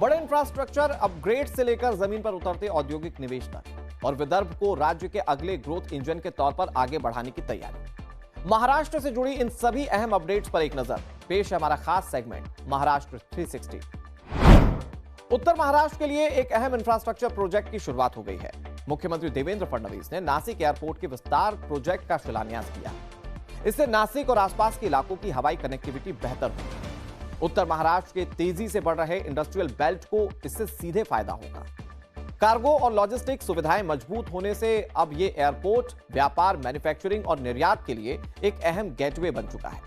बड़े infrastructure upgrade से लेकर जमीन पर उतरते औद्योगिक निवेश तक और विदर्भ को राज्य के अगले ग्रोथ इंजन के तौर पर आगे बढ़ाने की तैयारी। महाराष्ट्र से जुड़ी इन सभी अहम अपडेट्स पर एक नजर। पेश है हमारा खास सेगमेंट महाराष्ट्र 360। उत्तर महाराष्ट्र के लिए एक अहम इंफ्रास्ट्रक्चर प्रोजेक्ट की शुरुआत हो गई है। मुख्यमंत्री देवेंद्र फडणवीस ने नासिक एयरपोर्ट के विस्तार प्रोजेक्ट का शिलान्यास किया। इससे नासिक और आसपास के इलाकों की हवाई कनेक्टिविटी बेहतर होगी। उत्तर महाराष्ट्र के तेजी से बढ़ रहे इंडस्ट्रियल बेल्ट को इससे सीधे फायदा होगा। कार्गो और लॉजिस्टिक सुविधाएं मजबूत होने से अब ये एयरपोर्ट व्यापार, मैन्युफैक्चरिंग और निर्यात के लिए एक अहम गेटवे बन चुका है।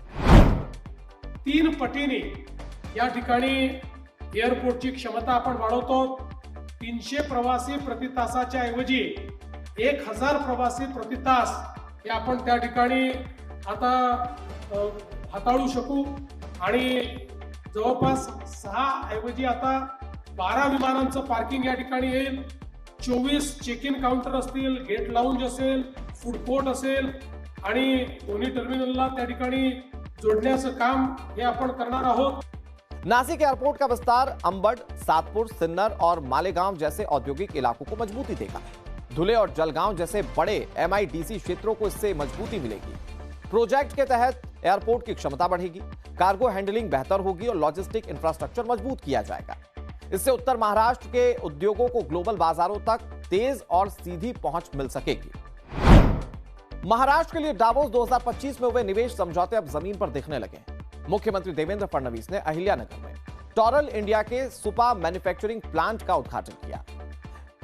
3 पटीने या ठिकाणी एअरपोर्टची क्षमता आपण वाढवतो। 300 प्रवासी प्रति तासाच्या ऐवजी 1000 प्रवासी प्रति तास हे आपण त्या ठिकाणी आता हाताळू शकू आणि जवळपास 6 ऐवजी आता 12 विमानांचं पार्किंग या ठिकाणी येईल। 24 चेक इन काउंटर असतील, गेट लाउंज असेल, फूड कोर्ट असेल आणि दोन्ही टर्मिनलला त्या ठिकाणी जोडण्याचं काम हे आपण करणार आहोत। नासिक एयरपोर्ट का विस्तार अंबड, सातपुर, सिन्नर और मालेगांव जैसे औद्योगिक इलाकों को मजबूती देगा। धुले और जलगांव जैसे बड़े MIDC क्षेत्रों को इससे मजबूती मिलेगी। प्रोजेक्ट के तहत एयरपोर्ट की क्षमता बढ़ेगी, कार्गो हैंडलिंग बेहतर होगी और लॉजिस्टिक इंफ्रास्ट्रक्चर मजबूत किया जाएगा। इससे उत्तर महाराष्ट्र के उद्योगों को ग्लोबल बाजारों तक तेज और सीधी पहुंच मिल सकेगी। महाराष्ट्र के लिए डावोस 2025 में हुए निवेश समझौते अब जमीन पर दिखने लगे हैं। मुख्यमंत्री देवेंद्र फडणवीस ने अहिल्यानगर में टॉरल इंडिया के सुपा मैन्युफैक्चरिंग प्लांट का उद्घाटन किया।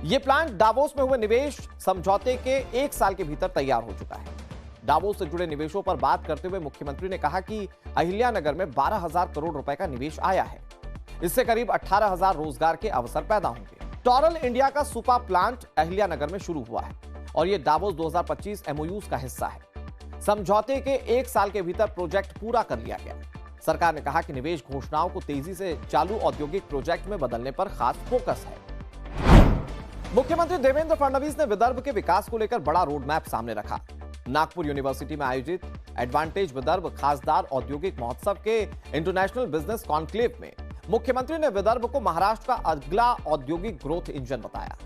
यह प्लांट डावोस में हुए निवेश समझौते के 1 साल के भीतर तैयार हो चुका है। डावोस से जुड़े निवेशों पर बात करते हुए मुख्यमंत्री ने कहा कि अहिल्यानगर में 12,000 करोड़ रुपए का निवेश आया है। इससे करीब 18,000 रोजगार के अवसर पैदा होंगे। टॉरल इंडिया का सुपा प्लांट अहिल्यानगर में शुरू हुआ है और यह डावोस 2025 MOUs का हिस्सा है। समझौते के 1 साल के भीतर प्रोजेक्ट पूरा कर लिया गया। सरकार ने कहा कि निवेश घोषणाओं को तेजी से चालू औद्योगिक प्रोजेक्ट में बदलने पर खास फोकस है। मुख्यमंत्री देवेंद्र फडणवीस ने विदर्भ के विकास को लेकर बड़ा रोड मैप सामने रखा। नागपुर यूनिवर्सिटी में आयोजित एडवांटेज विदर्भ खासदार औद्योगिक महोत्सव के इंटरनेशनल बिजनेस कॉन्क्लेव में मुख्यमंत्री ने विदर्भ को महाराष्ट्र का अगला औद्योगिक ग्रोथ इंजन बताया।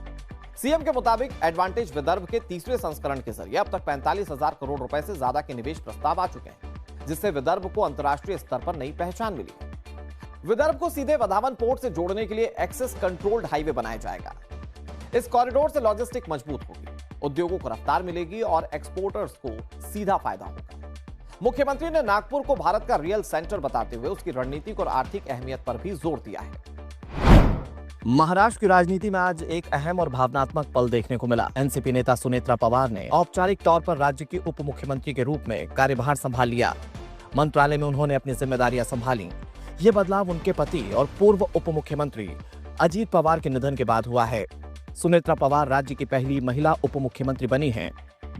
सीएम के मुताबिक एडवांटेज विदर्भ के तीसरे संस्करण के जरिए अब तक 45,000 करोड़ रुपए से ज्यादा के निवेश प्रस्ताव आ चुके हैं, जिससे विदर्भ को अंतर्राष्ट्रीय स्तर पर नई पहचान मिली। विदर्भ को सीधे वधावन पोर्ट से जोड़ने के लिए एक्सेस कंट्रोल्ड हाईवे बनाया जाएगा। इस कॉरिडोर से लॉजिस्टिक मजबूत होगी, उद्योगों को रफ्तार मिलेगी और एक्सपोर्टर्स को सीधा फायदा होगा। मुख्यमंत्री ने नागपुर को भारत का रियल सेंटर बताते हुए उसकी रणनीतिक और आर्थिक अहमियत पर भी जोर दिया है। महाराष्ट्र की राजनीति में आज एक अहम और भावनात्मक पल देखने को मिला। एनसीपी नेता सुनेत्रा पवार ने औपचारिक तौर पर राज्य की उप मुख्यमंत्री के रूप में कार्यभार संभाल लिया। मंत्रालय में उन्होंने अपनी जिम्मेदारियां संभाली। ये बदलाव उनके पति और पूर्व उप मुख्यमंत्री अजीत पवार के निधन के बाद हुआ है। सुनेत्रा पवार राज्य की पहली महिला उप मुख्यमंत्री बनी हैं।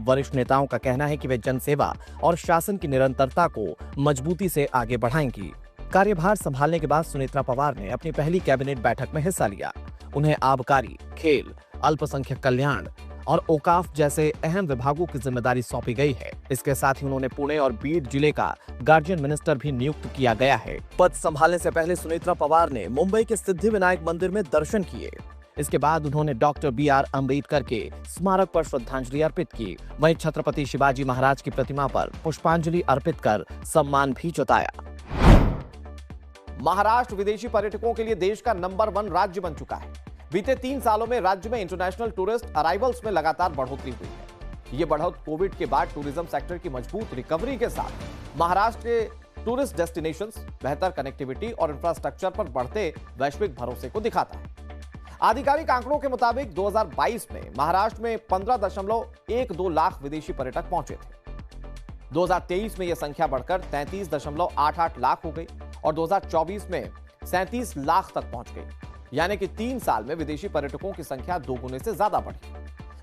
वरिष्ठ नेताओं का कहना है कि वे जनसेवा और शासन की निरंतरता को मजबूती से आगे बढ़ाएंगी। कार्यभार संभालने के बाद सुनेत्रा पवार ने अपनी पहली कैबिनेट बैठक में हिस्सा लिया। उन्हें आबकारी, खेल, अल्पसंख्यक कल्याण और औकाफ जैसे अहम विभागों की जिम्मेदारी सौंपी गई है। इसके साथ ही उन्होंने पुणे और बीड जिले का गार्जियन मिनिस्टर भी नियुक्त किया गया है। पद संभालने से पहले सुनेत्रा पवार ने मुंबई के सिद्धिविनायक मंदिर में दर्शन किए। इसके बाद उन्होंने डॉक्टर BR अम्बेडकर के स्मारक पर श्रद्धांजलि अर्पित की। वहीं छत्रपति शिवाजी महाराज की प्रतिमा पर पुष्पांजलि अर्पित कर सम्मान भी जताया। महाराष्ट्र विदेशी पर्यटकों के लिए देश का नंबर 1 राज्य बन चुका है। बीते 3 सालों में राज्य में इंटरनेशनल टूरिस्ट अराइवल्स में लगातार बढ़ोतरी हुई है। ये बढ़ोतरी कोविड के बाद टूरिज्म सेक्टर की मजबूत रिकवरी के साथ महाराष्ट्र के टूरिस्ट डेस्टिनेशंस, बेहतर कनेक्टिविटी और इंफ्रास्ट्रक्चर पर बढ़ते वैश्विक भरोसे को दिखाता है। आधिकारिक आंकड़ों के मुताबिक 2022 में महाराष्ट्र में 15.12 लाख विदेशी पर्यटक पहुंचे थे। 2023 में यह संख्या बढ़कर 33.88 लाख हो गई और 2024 में 37 लाख तक पहुंच गई। यानी कि 3 साल में विदेशी पर्यटकों की संख्या 2 गुने से ज्यादा बढ़ी।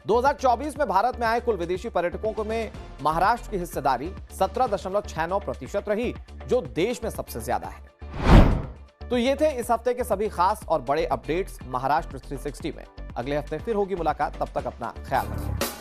2024 में भारत में आए कुल विदेशी पर्यटकों में महाराष्ट्र की हिस्सेदारी 17.69% रही, जो देश में सबसे ज्यादा है। तो ये थे इस हफ्ते के सभी खास और बड़े अपडेट्स महाराष्ट्र 360 में। अगले हफ्ते फिर होगी मुलाकात, तब तक अपना ख्याल रखिए।